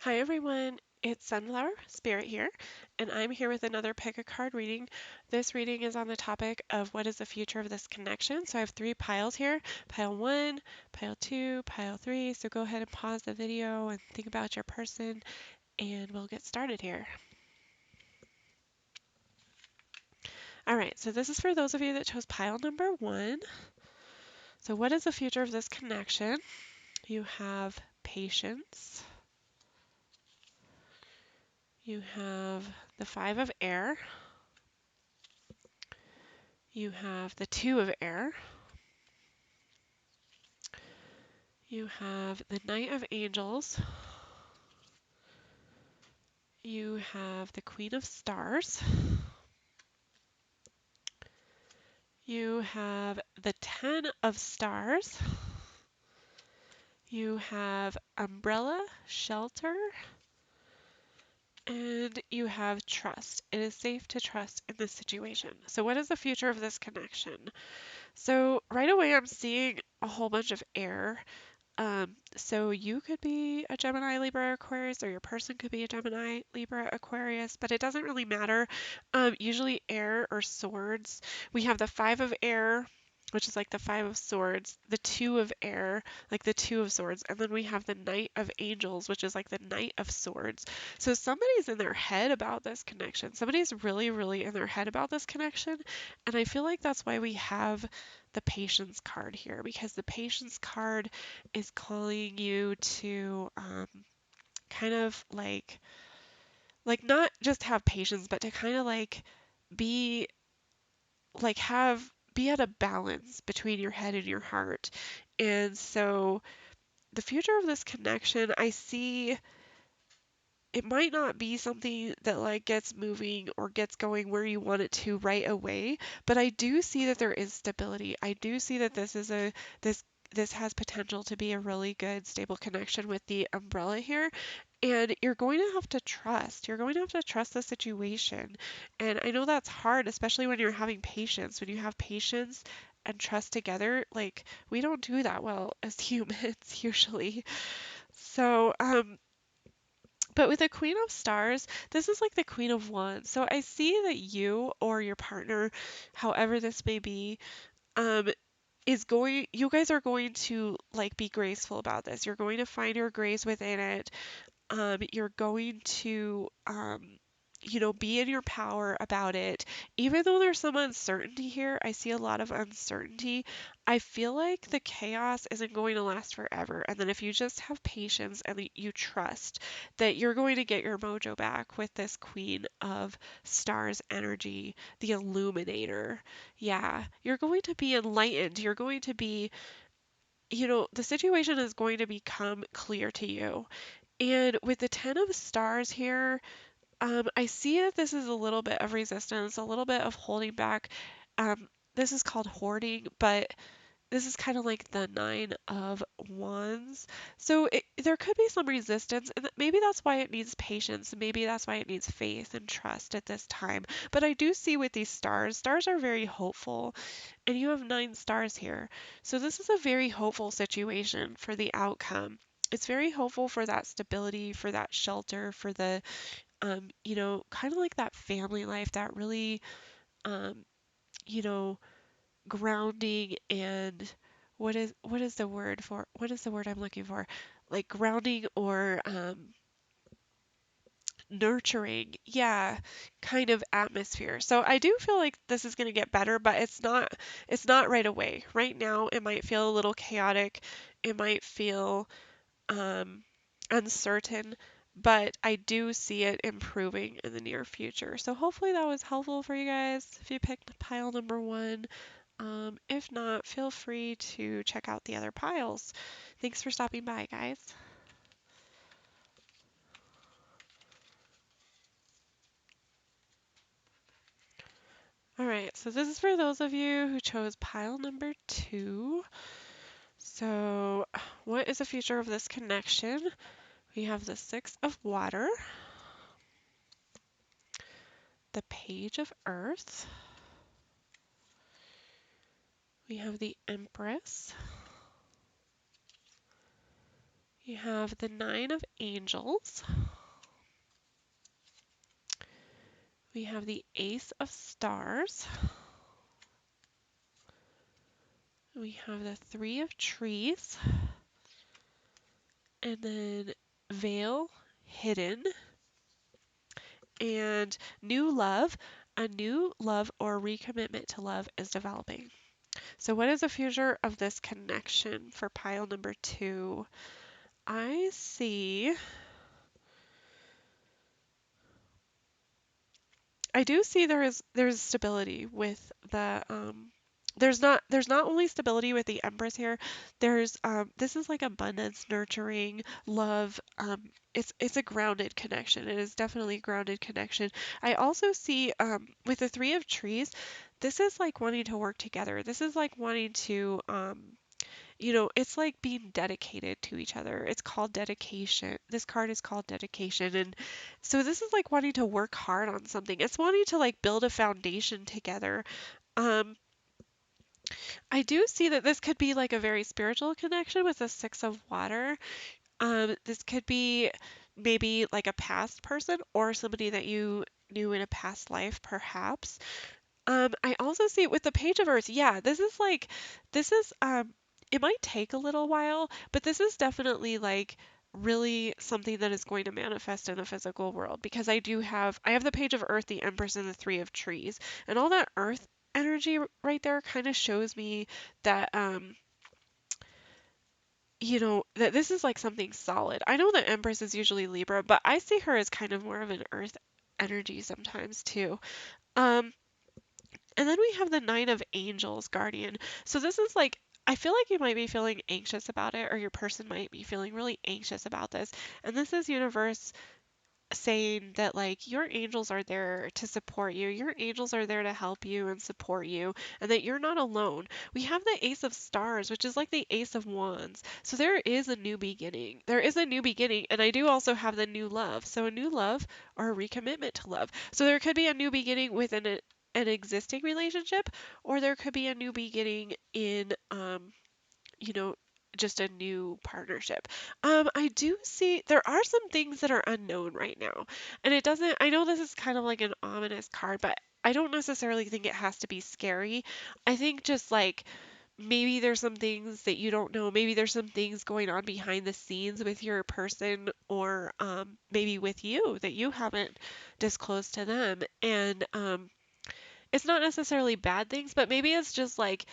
Hi everyone, it's Sunflower Spirit here, and I'm here with another pick a card reading. This reading is on the topic of what is the future of this connection. So I have three piles here, pile 1, pile 2, pile 3. So go ahead and pause the video and think about your person, and we'll get started here. All right, so this is for those of you that chose pile number 1. So what is the future of this connection? You have patience. You have the 5 of air. You have the 2 of air. You have the Knight of Angels. You have the Queen of Stars. You have the 10 of Stars. You have Umbrella, Shelter. And you have trust. It is safe to trust in this situation. So what is the future of this connection? So right away I'm seeing a whole bunch of air. So you could be a Gemini, Libra, Aquarius, or your person could be a Gemini, Libra, Aquarius, but it doesn't really matter. Usually air or swords. We have the 5 of air, which is like the 5 of swords, the 2 of air, like the 2 of swords, and then we have the Knight of Angels, which is like the Knight of Swords. So somebody's in their head about this connection. Somebody's really, really in their head about this connection, and I feel like that's why we have the patience card here, because the patience card is calling you to kind of like not just have patience, but to kind of like be have be at a balance between your head and your heart. And so the future of this connection, I see it might not be something that like gets moving or gets going where you want it to right away, but I do see that there is stability. I do see that this this has potential to be a really good stable connection with the umbrella here. And you're going to have to trust. You're going to have to trust the situation. And I know that's hard, especially when you're having patience. When you have patience and trust together, like we don't do that well as humans usually. So, but with the Queen of Stars, this is like the Queen of Wands. So I see that you or your partner, however this may be, um, you guys are going to like be graceful about this. You're going to find your grace within it. You're going to, be in your power about it. Even though there's some uncertainty here, I see a lot of uncertainty. I feel like the chaos isn't going to last forever. And then if you just have patience and you trust that you're going to get your mojo back with this Queen of Stars energy, the Illuminator. Yeah, you're going to be enlightened. You're going to be, the situation is going to become clear to you. And with the 10 of stars here, I see that this is a little bit of resistance, a little bit of holding back. This is called hoarding, but this is kind of like the 9 of wands. So there could be some resistance, and maybe that's why it needs patience, and maybe that's why it needs faith and trust at this time. But I do see with these stars are very hopeful, and you have 9 stars here. So this is a very hopeful situation for the outcome. It's very hopeful for that stability, for that shelter, for the kind of like that family life, that really, um, you know, grounding and what is the word I'm looking for? Like grounding or nurturing, yeah, kind of atmosphere. So I do feel like this is going to get better, but it's not right away. Right now it might feel a little chaotic. It might feel um, uncertain, but I do see it improving in the near future. So hopefully that was helpful for you guys if you picked pile number 1. If not, feel free to check out the other piles. Thanks for stopping by, guys. All right, so this is for those of you who chose pile number 2. So, what is the future of this connection? We have the 6 of water, the page of earth, we have the empress, We have the Nine of Angels. We have the Ace of Stars. We have the Three of Trees. And then Veil, Hidden. And New Love. A new love or recommitment to love is developing. So what is the future of this connection for pile number 2? I see I do see there's stability with the there's not only stability with the Empress here. There's this is like abundance, nurturing, love. It's a grounded connection. It is definitely a grounded connection. I also see with the Three of Trees, this is like wanting to work together. This is like wanting to it's like being dedicated to each other. It's called dedication. This card is called dedication. And so this is like wanting to work hard on something. It's wanting to like build a foundation together. Um, I do see that this could be like a very spiritual connection with the Six of Water. This could be maybe like a past person or somebody that you knew in a past life, perhaps. I also see with the Page of Earth, yeah, this is it might take a little while, but this is definitely like really something that is going to manifest in the physical world because I have the Page of Earth, the Empress, and the Three of Trees. And all that earth energy right there kind of shows me that that this is like something solid. I know the Empress is usually Libra, but I see her as kind of more of an earth energy sometimes too. Um, And then we have the Nine of Angels, Guardian. So this is like, I feel like you might be feeling anxious about it, or your person might be feeling really anxious about this. And this is universe saying that like your angels are there to support you. Your angels are there to help you and support you, and that you're not alone. We have the Ace of Stars, which is like the Ace of Wands. So there is a new beginning. There is a new beginning, and I do also have the new love. So a new love or a recommitment to love. So there could be a new beginning within an existing relationship, or there could be a new beginning in you know, just a new partnership. I do see there are some things that are unknown right now. And it doesn't, I know this is kind of like an ominous card, but I don't necessarily think it has to be scary. I think just like maybe there's some things that you don't know. Maybe there's some things going on behind the scenes with your person or maybe with you that you haven't disclosed to them. And it's not necessarily bad things, but maybe it's just like,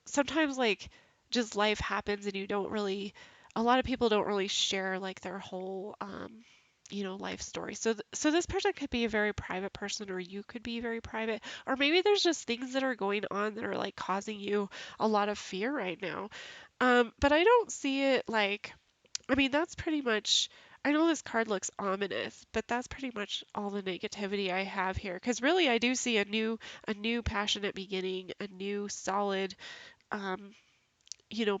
sometimes like just life happens and you don't really, a lot of people don't really share like their whole, life story. So this person could be a very private person, or you could be very private, or maybe there's just things that are going on that are like causing you a lot of fear right now. But I don't see it like, I mean, that's pretty much. I know this card looks ominous, but that's pretty much all the negativity I have here. Because really, I do see a new passionate beginning, a new solid, um,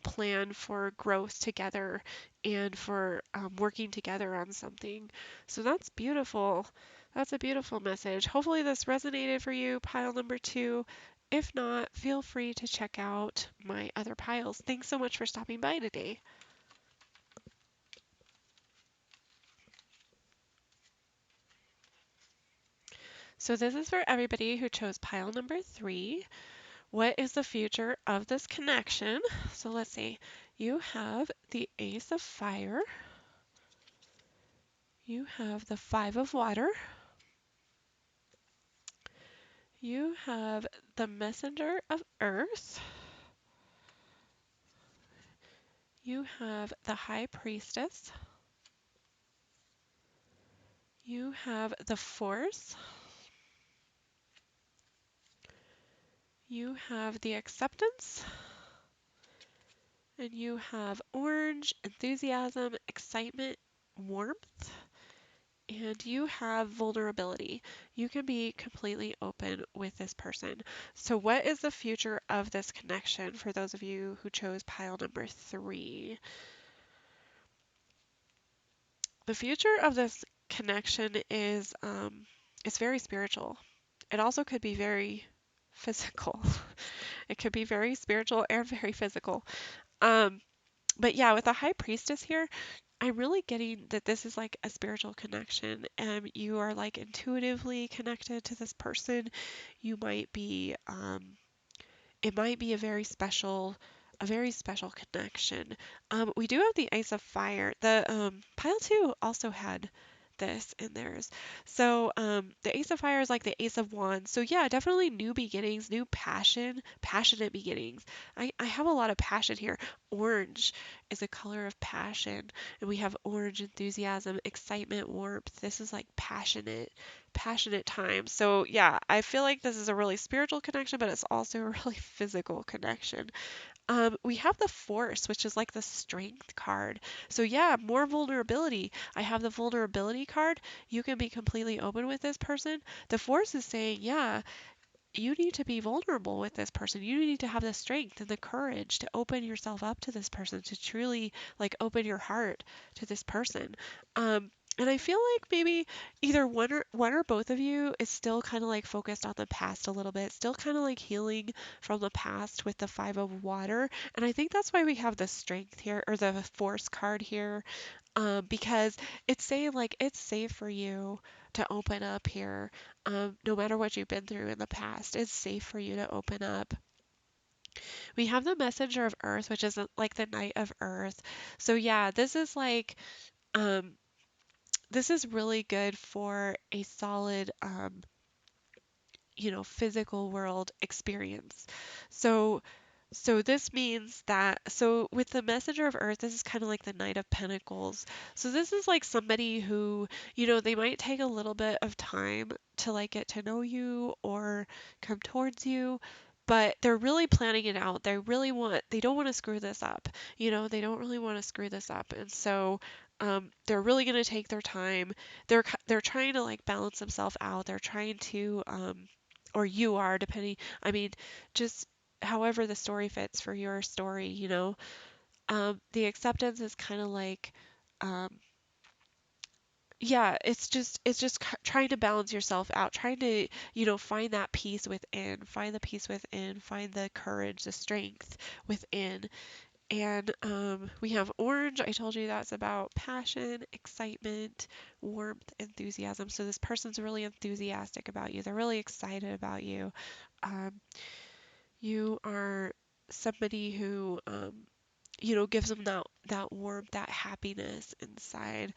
plan for growth together and for working together on something. So that's beautiful. That's a beautiful message. Hopefully, this resonated for you, pile number 2. If not, feel free to check out my other piles. Thanks so much for stopping by today. So this is for everybody who chose pile number 3. What is the future of this connection? So let's see. You have the Ace of Fire. You have the Five of Water. You have the Messenger of Earth. You have the High Priestess. You have the Force. You have the Acceptance. And you have Orange, Enthusiasm, Excitement, Warmth. And you have vulnerability. You can be completely open with this person. So, what is the future of this connection for those of you who chose pile number 3? The future of this connection is it's very spiritual. It also could be very physical. It could be very spiritual and very physical. Um, but yeah, with the High Priestess here, I'm really getting that this is like a spiritual connection. You are like intuitively connected to this person. You might be, it might be a very special connection. We do have the Ace of Fire. The pile two also had this in theirs. So the Ace of Fire is like the Ace of Wands. So yeah, definitely new beginnings, new passion, passionate beginnings. I have a lot of passion here. Orange is a color of passion, and we have orange enthusiasm, excitement, warmth. This is like passionate time. So yeah, I feel like this is a really spiritual connection, but it's also a really physical connection. We have the Force, which is like the strength card. So yeah, more vulnerability. I have the vulnerability card. You can be completely open with this person. The Force is saying, yeah, you need to be vulnerable with this person. You need to have the strength and the courage to open yourself up to this person, to truly like open your heart to this person. And I feel like maybe either one or both of you is still kind of like focused on the past a little bit, still kind of like healing from the past with the Five of Water. And I think that's why we have the strength here or the Force card here, because it's saying like it's safe for you to open up here. No matter what you've been through in the past, it's safe for you to open up. We have the Messenger of Earth, which is like the Knight of Earth. So yeah, um, this is really good for a solid physical world experience. So this means that with the Messenger of Earth, this is kind of like the Knight of Pentacles. So this is like somebody who, they might take a little bit of time to like get to know you or come towards you, but they're really planning it out. They don't want to screw this up. They don't really want to screw this up. And so they're really going to take their time. They're trying to like balance themselves out. They're trying to or you are, depending, I mean, just however the story fits for your story, the acceptance is kind of like, um, yeah, it's just trying to balance yourself out, trying to, find that peace within, find the peace within, find the courage, the strength within. And we have orange. I told you that's about passion, excitement, warmth, enthusiasm. So this person's really enthusiastic about you. They're really excited about you. Um, you are somebody who, gives them that warmth, that happiness inside.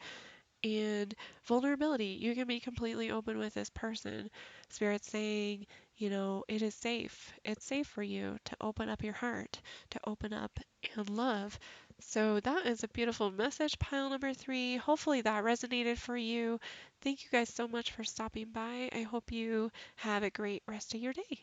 And vulnerability. You can be completely open with this person. Spirit saying, it is safe. It's safe for you to open up your heart, to open up and love. So that is a beautiful message, pile number 3. Hopefully that resonated for you. Thank you guys so much for stopping by. I hope you have a great rest of your day.